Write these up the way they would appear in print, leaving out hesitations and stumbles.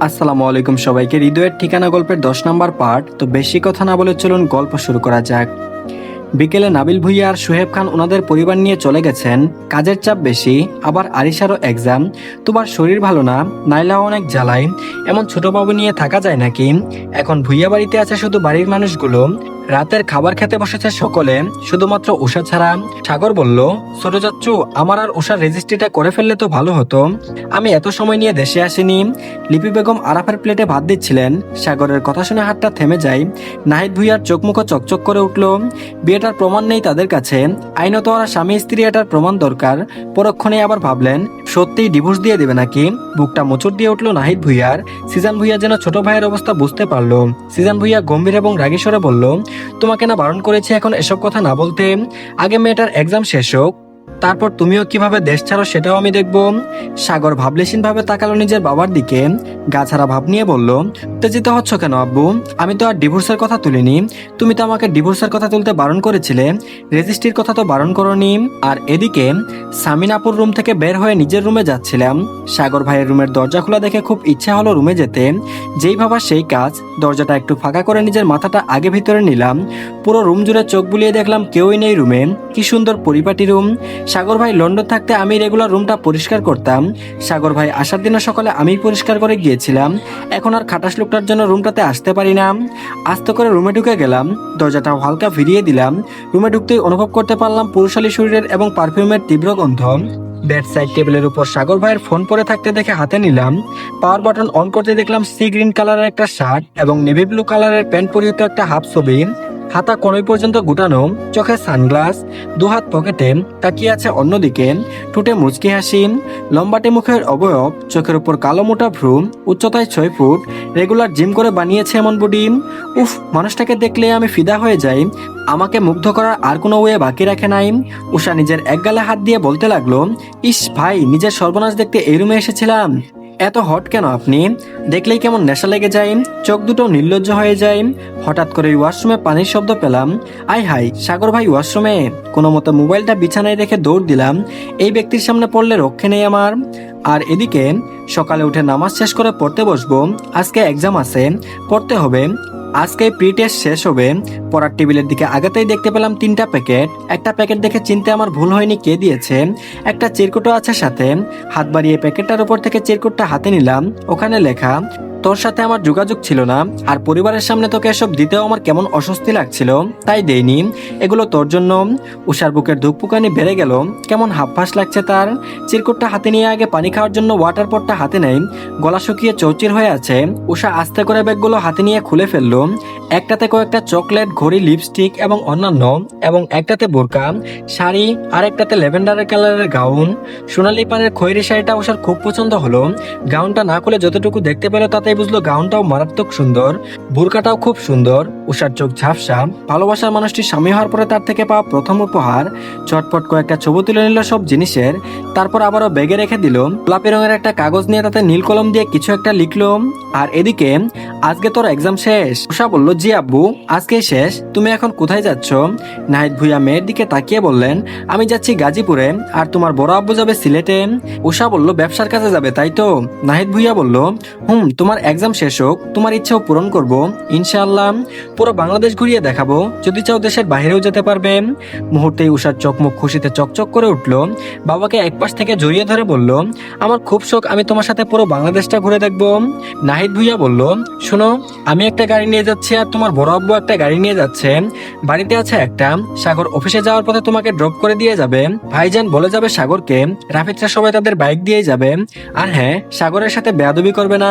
আসসালামু আলাইকুম সবাইকে। হৃদয়ের ঠিকানা গল্পের 10 নম্বর পার্ট। তো বেশি কথা না বলে চলুন গল্প শুরু করা যাক। বিকেলে নাবিল ভুঁইয়া আর সোহেব খান ওনাদের পরিবার নিয়ে চলে গেছেন। কাজের চাপ বেশি, আবার আরিশারও এক্সাম। তোমার শরীর ভালো না, নাইলাও অনেক জ্বালায়। এমন ছোট বাবু নিয়ে থাকা যায় নাকি? এখন ভুঁইয়া বাড়িতে আছে শুধু বাড়ির মানুষগুলো। রাতের খাবার খেতে বসেছে সকলে, শুধুমাত্র উষা ছাড়া। সাগর বলল, ছোট চাচ্চু, আমার আর উষার রেজিস্ট্রিটা করে ফেললে তো ভালো হতো। আমি এত সময় নিয়ে দেশে আসিনি। লিপি বেগম আরাফের প্লেটে ভাত দিচ্ছিলেন। সাগরের কথা শুনে হাতটা থেমে যায়। নাহিদ ভুঁইয়ার চোখ মুখ চকচক করে উঠল। বিয়েটার প্রমাণ নেই তাদের কাছে, আইনত ওরা স্বামী স্ত্রী, এটার প্রমাণ দরকার। পরক্ষণে আবার ভাবলেন, সত্যিই ডিভোর্স দিয়ে দেবে নাকি? বুকটা মোচড় দিয়ে উঠল নাহিদ ভুঁইয়ার। সিজান ভুঁইয়া যেন ছোট ভাইয়ের অবস্থা বুঝতে পারলো। সিজান ভুঁইয়া গম্ভীর এবং রাগী স্বরে বলল, তোমাকে না বারণ করেছি এখন এসব কথা না বলতে? আগে মেয়েটার এক্সাম শেষ হোক, তারপর তুমিও কিভাবে দেশ ছাড়ো সেটাও আমি দেখব। সাগর ভাবলেশীন ভাবে তাকালো নিজের বাবার দিকে, গাছাড়া ভাব নিয়ে বলল, উত্তেজিত হচ্ছ কেন আব্বু? আমি তো আর ডিভোর্সের কথা তুলিনি। তুমি তো আমাকে ডিভোর্সের কথা তুলতে বারণ করেছিলে, রেজিস্ট্রির কথা তো বারণ করনি। আর এদিকে সামিনাপুর রুম থেকে বের হয়ে নিজের রুমে যাচ্ছিলাম। সাগর ভাইয়ের রুমের দরজা খোলা দেখে খুব ইচ্ছা হলো রুমে যেতে। যেই ভাবা সেই কাজ, দরজাটা একটু ফাঁকা করে নিজের মাথাটা আগে ভিতরে নিলাম। পুরো রুম জুড়ে চোখ বুলিয়ে দেখলাম কেউই নেই রুমে। কি সুন্দর পরিপাটি রুম। সাগর ভাই লন্ডন থাকতে আমি রেগুলার রুমটা পরিষ্কার করতাম। সাগর ভাই আসার দিনে সকালে আমি পরিষ্কার করে গিয়েছিলাম। এখন আর খাটাস লোকটার জন্য রুমটাতে আসতে পারি না। আস্তে করে রুমে ঢুকে গেলাম, দরজাটা হালকা ফিরিয়ে দিলাম। রুমে ঢুকতেই অনুভব করতে পারলাম পুরুষালী শরীরের এবং পারফিউমের তীব্র গন্ধ। বেড সাইড টেবিলের উপর সাগর ভাইয়ের ফোন পরে থাকতে দেখে হাতে নিলাম। পাওয়ার বাটন অন করতে দেখলাম সি গ্রিন কালারের একটা শার্ট এবং নেভি ব্লু কালারের প্যান্ট পরিহিত একটা হাফ ছবি। হাতা কোনই পর্যন্ত গুটানো, চোখে সানগ্লাস, দুহাত পকেটে, তাকিয়ে আছে অন্যদিকে। ঠোঁটে মুচকি হাসি, লম্বাটে মুখের অবয়ব, চোখের উপর কালো মোটা ভ্রু, উচ্চতায় 6 ফুট, রেগুলার জিম করে বানিয়েছে এমন বডি। উফ, মানুষটাকে দেখলে আমি ফিদা হয়ে যাই। আমাকে মুগ্ধ করার আর কোনো ওয়ে বাকি রাখে নাই। উষা নিজের এক গালে হাত দিয়ে বলতে লাগলো, ইস ভাই, নিজের সর্বনাশ দেখতে এই রুমে এসেছিলাম। এত হট কেন আপনি? দেখলেই কেমন নেশা লেগে যায়, চোখ দুটো নির্লজ্জ হয়ে যায়। হঠাৎ করে ওয়াশরুমে পানির শব্দ পেলাম। আই হাই, সাগর ভাই ওয়াশরুমে! কোনো মতো মোবাইলটা বিছানায় রেখে দৌড় দিলাম। এই ব্যক্তির সামনে পড়লে রক্ষে নেই আমার। আর এদিকে সকালে উঠে নামাজ শেষ করে পড়তে বসবো। আজকে এক্সাম আছে, পড়তে হবে। আজকে প্রি টেস্ট শেষ হবে। পড়ার টেবিলের দিকে আগাতেই দেখতে পেলাম 3টা প্যাকেট। একটা প্যাকেট দেখে চিনতে আমার ভুল হয়নি কে দিয়েছে। একটা চিরকুটও আছে সাথে। হাত বাড়িয়ে প্যাকেটটার উপর থেকে চিরকুটটা হাতে নিলাম। ওখানে লেখা, তোর সাথে আমার যোগাযোগ ছিল না, আর পরিবারের সামনে তোকে এসব দিতেও আমার কেমন অস্বস্তি লাগছিল, তাই দেইনি। এগুলো তোর জন্য। উষার বুকের ধুকপুকানি বেড়ে গেল, কেমন হাঁফফাঁস লাগছে তার। চিরকুটটা হাতে নিয়ে আগে পানি খাওয়ার জন্য ওয়াটার পটটা হাতে নেই। গলা শুকিয়ে চৌচির হয়ে আছে। উষা আস্তে করে ব্যাগগুলো হাতে নিয়ে খুলে ফেললো। একটাতে কয়েকটা চকলেট, ঘড়ি, লিপস্টিক এবং অন্যান্য, এবং একটাতে বোরকা, শাড়ি, আর একটাতে ল্যাভেন্ডারের কালারের গাউন। সোনালি পাড়ের খয়েরি শাড়িটা উষার খুব পছন্দ হলো। গাউনটা না খুলে যতটুকু দেখতে পেল তাতেই বুঝলো গাউনটাও মারাত্মক সুন্দর, বোরকাটাও খুব সুন্দর। উষার চোখ ঝাপসা। ভালোবাসার মানুষটি স্বামী হওয়ার পরে তার থেকে পাওয়া প্রথম উপহার। চটপট কয়েকটা ছবি তুলে নিল সব জিনিসের, তারপর আবারও ব্যাগে রেখে দিল। গোলাপি রঙের একটা কাগজ নিয়ে তাতে নীল কলম দিয়ে কিছু একটা লিখলো। আর এদিকে, আজকে তোর এক্সাম শেষ? উষা বলল, জি আব্বু, আজকেই শেষ। তুমি এখন কোথায় যাচ্ছ? নাহিদ ভুঁইয়া মেয়ের দিকে তাকিয়ে বললেন, আমি যাচ্ছি গাজীপুরে। আর তোমার বড় আব্বু যাবে সিলেটে। উষা বলল, ব্যবসার কাজে যাবে তাই তো? নাহিদ ভুঁইয়া বলল, তোমার এক্সাম শেষ হোক, তোমার ইচ্ছাও পূরণ করব ইনশাআল্লাহ। পুরো বাংলাদেশ ঘুরিয়ে দেখাবো, যদি চাও দেশের বাইরেও যেতে পারবে। মুহূর্তেই উষার চোখ মুখ খুশিতে চকচক করে উঠল। বাবাকে একপাশ থেকে জড়িয়ে ধরে বলল, আমার খুব শখ আমি তোমার সাথে পুরো বাংলাদেশটা ঘুরে দেখব। নাহিদ ভুঁইয়া বলল, শোনো, আমি একটা গাড়ি নিয়ে যাচ্ছি আর তোমার বড় আব্বু একটা গাড়ি নিয়ে যাচ্ছে। বাড়িতে আছে একটা। সাগর অফিসে যাওয়ার পথে তোমাকে ড্রপ করে দিয়ে যাবে। ভাইজান বলে যাবে সাগরকে রাফিদরা সবাই তাদের বাইক দিয়েই যাবে। আর হ্যাঁ, সাগরের সাথে বেয়াদবি করবে না।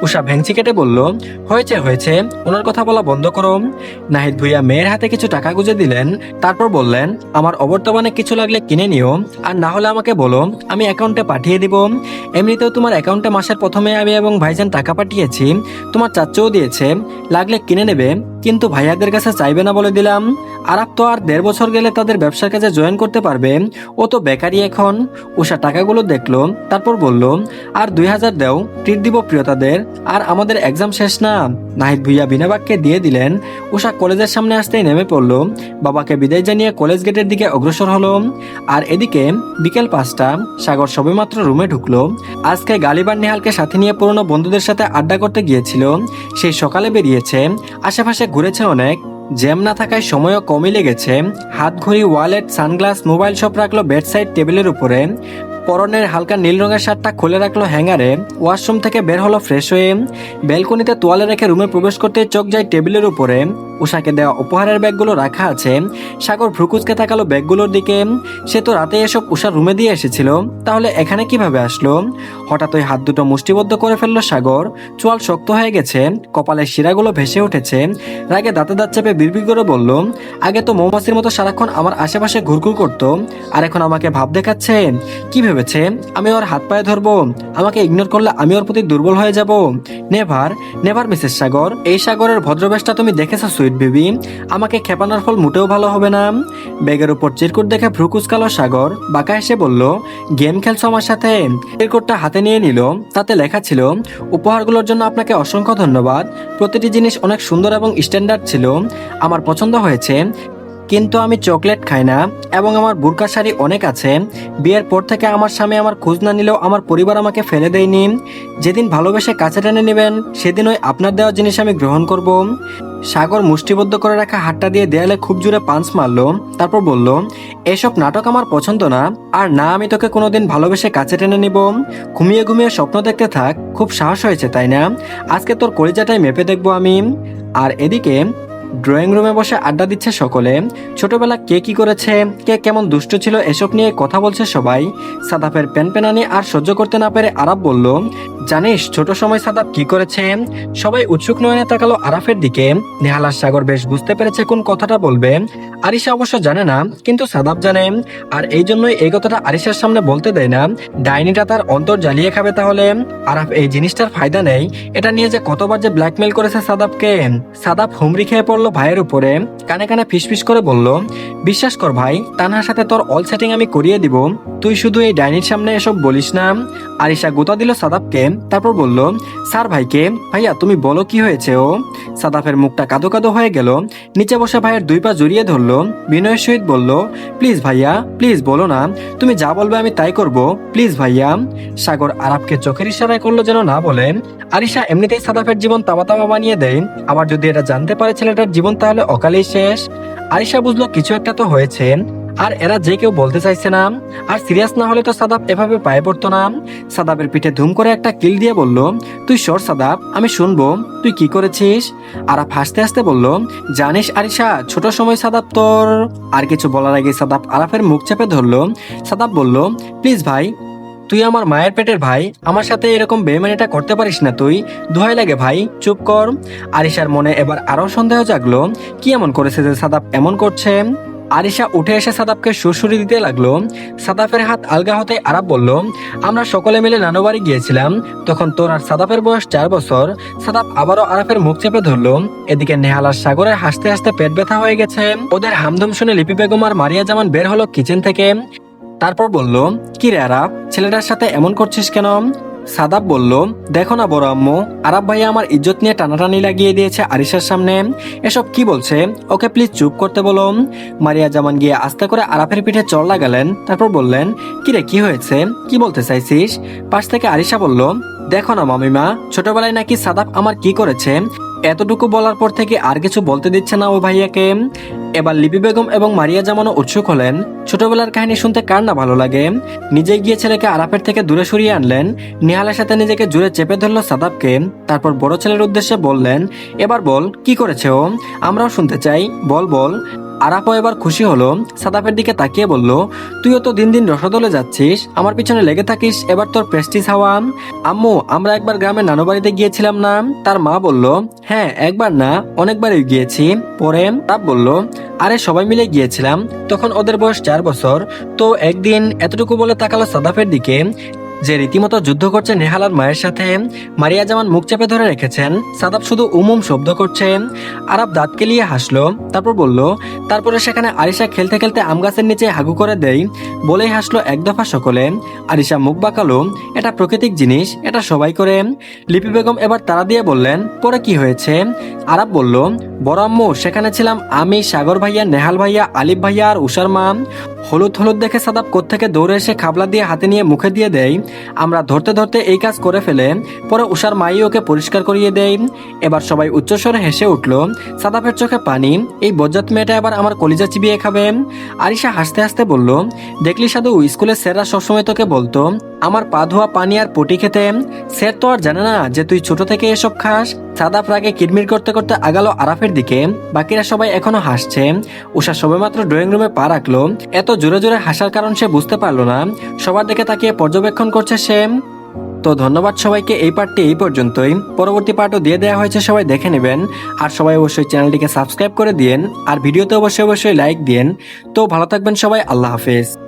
উষা ভেংচি কেটে বলল, হয়েছে হয়েছে, ওনার কথা বলা বন্ধ করো। নাহিদ ভুঁইয়া মেয়ের হাতে কিছু টাকা গুঁজে দিলেন। তারপর বললেন, আমার অবর্তমানে কিছু লাগলে কিনে নিও, আর না হলে আমাকে বলো, আমি অ্যাকাউন্টে পাঠিয়ে দিব। এমনিতেও তোমার অ্যাকাউন্টে মাসের প্রথমে আমি এবং ভাইজান টাকা পাঠিয়েছি, তোমার চাচ্চুও দিয়েছে, লাগলে কিনে নেবে, কিন্তু ভাইয়াদের কাছে চাইবে না বলে দিলাম। আরাফ তো আর 1.5 বছর গেলে তাদের ব্যবসার কাজে জয়েন করতে পারবে, ও তো বেকারই এখন। উষা টাকাগুলো দেখলো, তারপর বলল, আর 2000 দাও, ট্রিট দিব প্রিয়তাদের, আর আমাদের এক্সাম শেষ না। নাহিদ ভুইয়া বিনা বাক্যে দিয়ে দিলেন। উষা কলেজের সামনে আসতেই নেমে পড়ল, বাবাকে বিদায় জানিয়ে কলেজ গেটের দিকে অগ্রসর হলো। আর এদিকে বিকেল 5টা, সাগর সবেমাত্র রুমে ঢুকলো। আজকে গালিবার নেহালকে সাথে নিয়ে পুরনো বন্ধুদের সাথে আড্ডা করতে গিয়েছিল। সেই সকালে বেরিয়েছে, আশেপাশে ঘুরেছে অনেক, জ্যাম না থাকায় সময়ও কমই লেগেছে। হাত ঘড়ি, ওয়ালেট, সানগ্লাস, মোবাইল সব রাখলো বেড সাইড টেবিলের উপরে। পরনের হালকা নীল রঙের শার্টটা খুলে রাখলো হ্যাঙ্গারে। ওয়াশরুম থেকে বের হলো ফ্রেশ হয়ে। ব্যালকনিতে তোয়ালে রেখে রুমে প্রবেশ করতে চোখ যায় টেবিলের উপরে। উষাকে দেওয়া উপহারের ব্যাগগুলো রাখা আছে। সাগর ভ্রুকুচকে তাকালো ব্যাগগুলোর দিকে। সে তো রাতে এসব উষার রুমে দিয়ে এসেছিল, তাহলে এখানে কিভাবে আসলো? হঠাৎ ওই হাত দুটো মুষ্টিবদ্ধ করে ফেললো সাগর। চোয়াল শক্ত হয়ে গেছে, কপালের শিরাগুলো ভেসে উঠেছে। রাগে দাঁতে দাঁত চেপে বিড়বিড় করে বলল, আগে তো মৌমাছির মতো সারাক্ষণ আমার আশেপাশে ঘুরঘুর করতো, আর এখন আমাকে ভাব দেখাচ্ছে। কি ভেবেছে আমি ওর হাত পায়ে ধরবো? আমাকে ইগনোর করলে আমি ওর প্রতি দুর্বল হয়ে যাব? নেভার, নেভার মিসেস সাগর। এই সাগরের ভদ্রবেশটা তুমি দেখেছো সুইট বেবি? আমাকে খেপানোর ফল মোটেও ভালো হবে না। ব্যাগের উপর চিরকুট দেখে ভ্রু কুচকালো সাগর, বাঁকা এসে বলল, গেম খেলছো আমার সাথে? চিরকুটটা হাতে নিয়ে নিল। তাতে লেখা ছিল, উপহারগুলোর জন্য আপনাকে অসংখ্য ধন্যবাদ। প্রতিটি জিনিস অনেক সুন্দর এবং স্ট্যান্ডার্ড ছিল, আমার পছন্দ হয়েছে। কিন্তু আমি চকলেট খাই না, এবং আমার বুরকা শাড়ি অনেক আছে। বিয়ের পর থেকে আমার স্বামী আমার খোঁজ না নিলেও আমার পরিবার আমাকে ফেলে দেয়নি। যেদিন ভালোবেসে কাছে টেনে নেবেন, সেদিন ওই আপনার দেওয়া জিনিস আমি গ্রহণ করব। সাগর মুষ্টিবদ্ধ করে রাখা হাতটা দিয়ে দেয়ালে খুব জোরে পাঞ্চ মারলো। তারপর বলল, এসব নাটক আমার পছন্দ না, আর না আমি তোকে কোনোদিন ভালোবেসে কাছে টেনে নিব। ঘুমিয়ে ঘুমিয়ে স্বপ্ন দেখতে থাক, খুব সাহস হয়েছে তাই না? আজকে তোর কলিজাটাই মেপে দেখবো আমি। আর এদিকে ড্রয়িং রুমে বসে আড্ডা দিচ্ছে সকলে। ছোটবেলা কে কি করেছে, কে কেমন দুষ্ট ছিল, এসব নিয়ে কথা বলছে সবাই। সাদাফের পেনপেনানি আর সহ্য করতে না পেরে আরাফ বলল, জানিস ছোট সময় সাদাফ কি করেছে? সবাই উৎসুক নয়নে তাকালো আরাফের দিকে। নেহাল আর সাগর বেশ বুঝতে পেরেছে কোন কথাটা বলবে। আরিশা অবশ্য জানে না, কিন্তু সাদাফ জানে, আর এই জন্যই এই কথাটা আরিশার সামনে বলতে দেয় না। ডাইনিটা তার অন্তর জ্বালিয়ে খাবে তাহলে। আরাফ এই জিনিসটার ফায়দা নেই, এটা নিয়ে যে কতবার যে ব্ল্যাকমেল করেছে সাদাফকে। সাদাফ হুমড়ি খেয়ে পড়লো ভাইয়ের উপরে, কানে কানে ফিসফিস করে বলল, বিশ্বাস কর ভাই, তানহার সাথে তোর অল সেটিং আমি করিয়ে দিব, তুই শুধু এই ডাইনির সামনে এসব বলিস না। আরিশা গোতা দিল সাদাফকে, তারপর বলল, স্যার ভাইকে। ভাইয়া তুমি বলো কি হয়েছে? ও সাদাফের মুখটা কাদো কাদো হয়ে গেল। নিচে বসে ভাইয়ের 2 পা জড়িয়ে ধরলো, বিনয়ের সহিত বলল, প্লিজ ভাইয়া, প্লিজ বলো না, তুমি যা বলবে আমি তাই করব, প্লিজ ভাইয়া। সাগর আরাফকে চোখের ইশারায় করলো যেন না বলে। আরিশা এমনিতেই সাদাফের জীবন তামা তামা বানিয়ে দেয়, আবার যদি এটা জানতে পারে ছেলেটার জীবন, তাহলে অকালেই শেষ। আরিশা বুঝলো কিছু একটা তো হয়েছে, আর এরা যে কেউ বলতে চাইছে না। আর সিরিয়াস না হলে তো সাদাব এভাবে পায়ে পড়তো না। সাদাবের পিঠে ধুম করে একটা কিল দিয়ে বলল, তুই সর সাদাব, আমি শুনবো তুই কি করেছিস। আরাফ হাসতে হাসতে বলল, জানিস আরিশা, ছোট সময় সাদাব তোর। আর কিছু বলার আগে সাদাব আরাফের মুখ চেপে ধরলো। সাদাব বলল, প্লিজ ভাই, তুই আমার মায়ের পেটের ভাই, আমার সাথে এরকম বেইমানিটা করতে পারিস না তুই, দোহাই লাগে ভাই, চুপ কর। আরিশার মনে এবার আরো সন্দেহ জাগলো, কি এমন করেছে যে সাদাব এমন করছে। আরিশা উঠে এসে সাদাবকে সুরসুরি দিতে লাগলো। সাদাফের হাত আলগা হতে আরাফ বলল, আমরা সকলে মিলে নানু বাড়ি গিয়েছিলাম, তখন তোর আর সাদাফের বয়স 4 বছর। সাদাব আবারও আরাফের মুখ চেপে ধরলো। এদিকে নেহাল আর সাগরের হাসতে হাসতে পেট ব্যথা হয়ে গেছে। ওদের হামধুম শুনে লিপি বেগম আর মারিয়া জামান বের হলো কিচেন থেকে। তারপর বলল, কি রে আরাফ, ছেলেটার সাথে এমন করছিস কেন? সাদাব বলল, দেখো না বড় আম্মু, আরাফ ভাইয়া আমার ইজ্জত নিয়ে টানাটানি লাগিয়ে দিয়েছে আরিশার সামনে, এসব কি বলছে, ওকে প্লিজ চুপ করতে বলো। মারিয়া জামান গিয়ে আস্তে করে আরাফের পিঠে চড় লাগালেন, তারপর বললেন, কিরে কি হয়েছে, কি বলতে চাইছিস? পাশ থেকে আরিশা বলল, দেখো না মামিমা, ছোটবেলায় নাকি সাদাব আমার কি করেছে, এতটুকু বলার পর থেকে আর কিছু বলতে দিচ্ছে না ও ভাইয়াকে। এবার লিপি বেগম এবং মারিয়া জামানও উৎসুক হলেন। ছোটবেলার কাহিনী শুনতে কার না ভালো লাগে। নিজে গিয়ে ছেলেকে আরাফের থেকে দূরে সরিয়ে আনলেন। নিহালের সাথে নিজেকে জুড়ে চেপে ধরলো সাদাবকে। তারপর বড় ছেলের উদ্দেশ্যে বললেন, এবার বল কি করেছে ও, আমরাও শুনতে চাই, বল বল। আরাফও এবার খুশি হলো, সাদাফের দিকে তাকিয়ে বলল, তুইও তো দিন দিন রসদলে যাচ্ছিস, আমার পিছনে লেগে থাকিস, এবার তোর প্রেস্টিজ হাওয়া। আম্মু, আমরা একবার গ্রামের নানু বাড়িতে গিয়েছিলাম না? তার মা বলল, হ্যাঁ একবার না অনেকবারই গিয়েছি। পরে তাপ বলল, আরে সবাই মিলে গিয়েছিলাম, তখন ওদের বয়স 4 বছর। তো একদিন, এতটুকু বলে তাকালো সাদাফের দিকে। যে রীতিমতো যুদ্ধ করছে নেহালার মায়ের সাথে। মারিয়া জামান মুখ চেপে ধরে রেখেছেন, সাদাব শুধু উমুম শব্দ করছে। আরাব দাঁত কেলিয়ে হাসলো, তারপর বলল, তারপরে সেখানে আরিশা খেলতে খেলতে আম গাছের নিচে হাগু করে দেয়। বলেই হাসলো এক দফা সকলে। আরিশা মুখ বাঁকালো, এটা প্রাকৃতিক জিনিস, এটা সবাই করে। লিপি বেগম এবার তাড়া দিয়ে বললেন, পরে কি হয়েছে? আরাব বলল, বড় আম্মু, সেখানে ছিলাম আমি, সাগর ভাইয়া, নেহাল ভাইয়া, আলিফ ভাইয়া আর উষার মা। হলুদ হলুদ দেখে সাদাব কোত্থেকে দৌড়ে এসে খাবলা দিয়ে হাতে নিয়ে মুখে দিয়ে দেয়। আমরা ধরতে ধরতে এই কাজ করে ফেলে পরে উষার মাই ওকে পরিষ্কার করিয়ে দেয়। এবার সবাই উচ্চস্বরে হেসে উঠল। সাদাবের চোখে পানি, এই বজ্জাত মেয়েটা এবার আমার কলিজা চিবিয়ে খাবে। আরিশা হাসতে হাসতে বলল, দেখলি সাধু, স্কুলের স্যাররা সবসময় তোকে বলতো আমার পা ধোয়া পানি আর পটি খেতে। স্যার তো আর জানে না যে তুই ছোট থেকে এসব খাস। সাদাব রাগে কিরমির করতে করতে আগালো আরাফের দিকে। বাকিরা সবাই এখনো হাসছে। উষা সবেমাত্র ড্রয়িং রুমে পা রাখলো। এত জোরে জোরে হাসার কারণ সে বুঝতে পারলো না। সবার দিকে তাকিয়ে পর্যবেক্ষণ করছে সে। তো ধন্যবাদ সবাইকে, এই পার্টটি এই পর্যন্তই। পরবর্তী পার্টও দিয়ে দেওয়া হয়েছে, সবাই দেখে নেবেন। আর সবাই অবশ্যই চ্যানেলটিকে সাবস্ক্রাইব করে দিয়েন, আর ভিডিওতে অবশ্যই লাইক দিয়েন। তো ভালো থাকবেন সবাই, আল্লাহ হাফেজ।